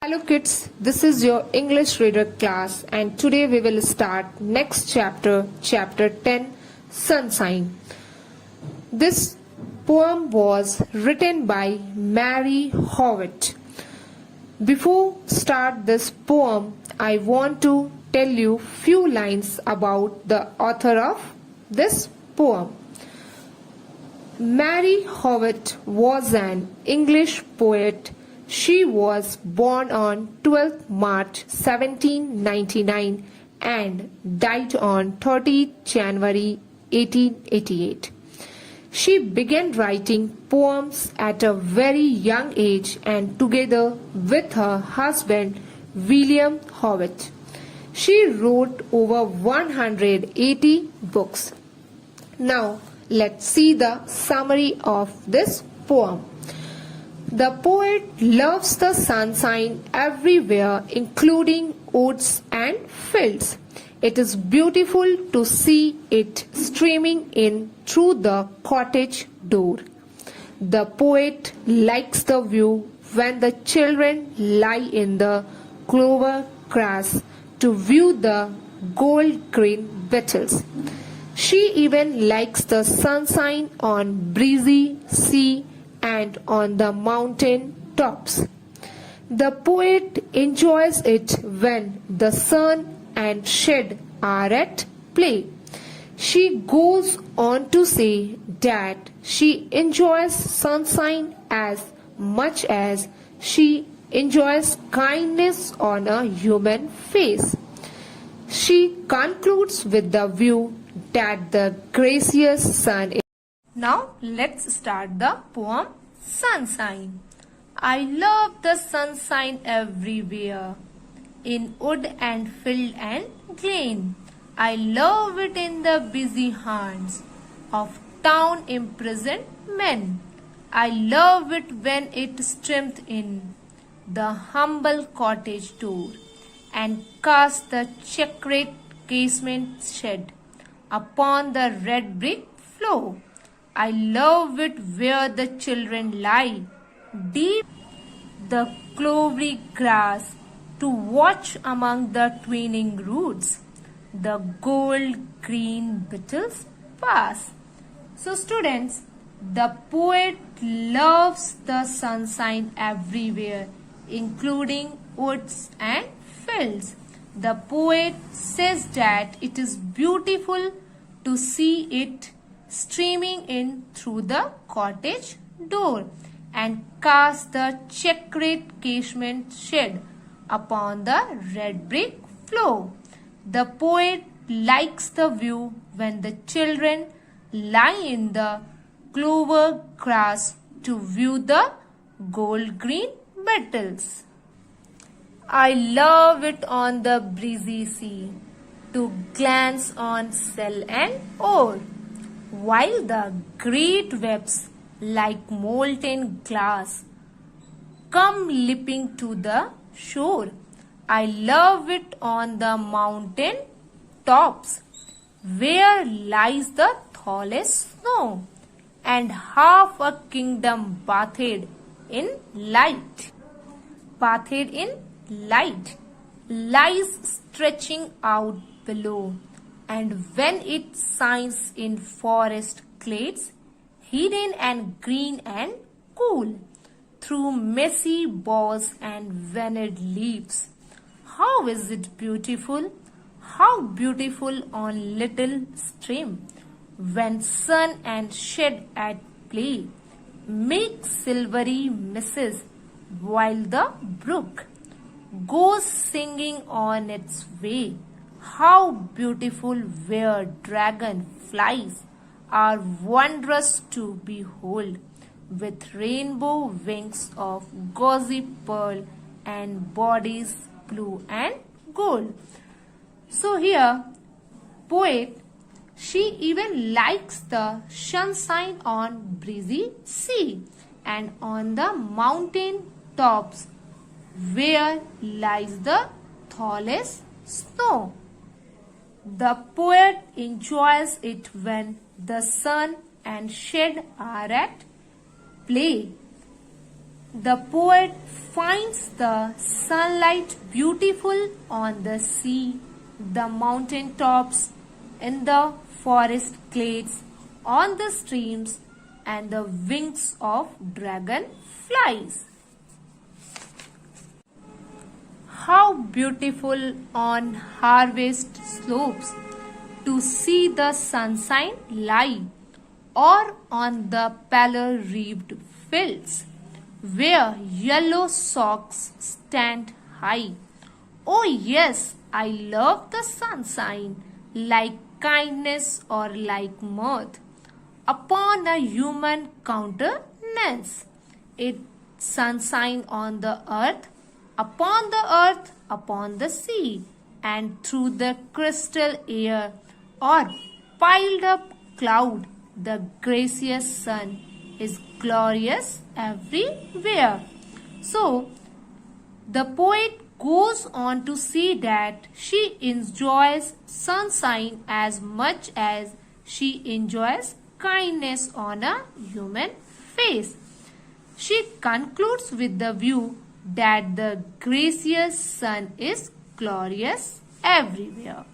Hello kids, this is your English reader class and today we will start next chapter, chapter 10, Sunshine. This poem was written by Mary Howitt. Before start this poem, I want to tell you few lines about the author of this poem. Mary Howitt was an English poet. She was born on 12th March 1799 and died on 30th January 1888. She began writing poems at a very young age and together with her husband William Howitt. She wrote over 180 books. Now let's see the summary of this poem. The poet loves the sunshine everywhere, including woods and fields. It is beautiful to see it streaming in through the cottage door. The poet likes the view when the children lie in the clover grass to view the gold-green beetles. She even likes the sunshine on breezy sea and on the mountain tops. The poet enjoys it when the sun and shade are at play. She goes on to say that she enjoys sunshine as much as she enjoys kindness on a human face. She concludes with the view that the gracious sun is. Now let's start the poem Sunshine. I love the sunshine everywhere, in wood and field and glen. I love it in the busy hands of town imprisoned men. I love it when it streamed in the humble cottage door and cast the checkered casement shed upon the red brick floor. I love it where the children lie deep the clovery grass to watch among the twining roots the gold green beetles pass. So students, the poet loves the sunshine everywhere, including woods and fields. The poet says that it is beautiful to see it streaming in through the cottage door and cast the checkered casement shed upon the red brick floor. The poet likes the view when the children lie in the clover grass to view the gold green beetles. I love it on the breezy sea to glance on sail and oar, while the great waves like molten glass come leaping to the shore. I love it on the mountain tops where lies the tallest snow and half a kingdom bathed in light. Bathed in light lies stretching out below, and when it shines in forest glades, hidden and green and cool, through messy boughs and veined leaves. How is it beautiful? How beautiful on little stream, when sun and shade at play make silvery misses, while the brook goes singing on its way. How beautiful where dragonflies are wondrous to behold, with rainbow wings of gauzy pearl and bodies blue and gold. So here, poet, she even likes the sunshine on breezy sea and on the mountain tops where lies the tallest snow. The poet enjoys it when the sun and shade are at play. The poet finds the sunlight beautiful on the sea, the mountain tops, in the forest glades, on the streams, and the wings of dragonflies. How beautiful on harvest slopes to see the sunshine lie, or on the pallor-wreathed fields, where yellow stalks stand high. Oh yes, I love the sunshine, like kindness or like mirth, upon a human countenance. It sunshine on the earth, upon the sea, and through the crystal air, or piled up cloud. The gracious sun is glorious everywhere. So, the poet goes on to say that she enjoys sunshine as much as she enjoys kindness on a human face. She concludes with the view that the gracious sun is glorious everywhere.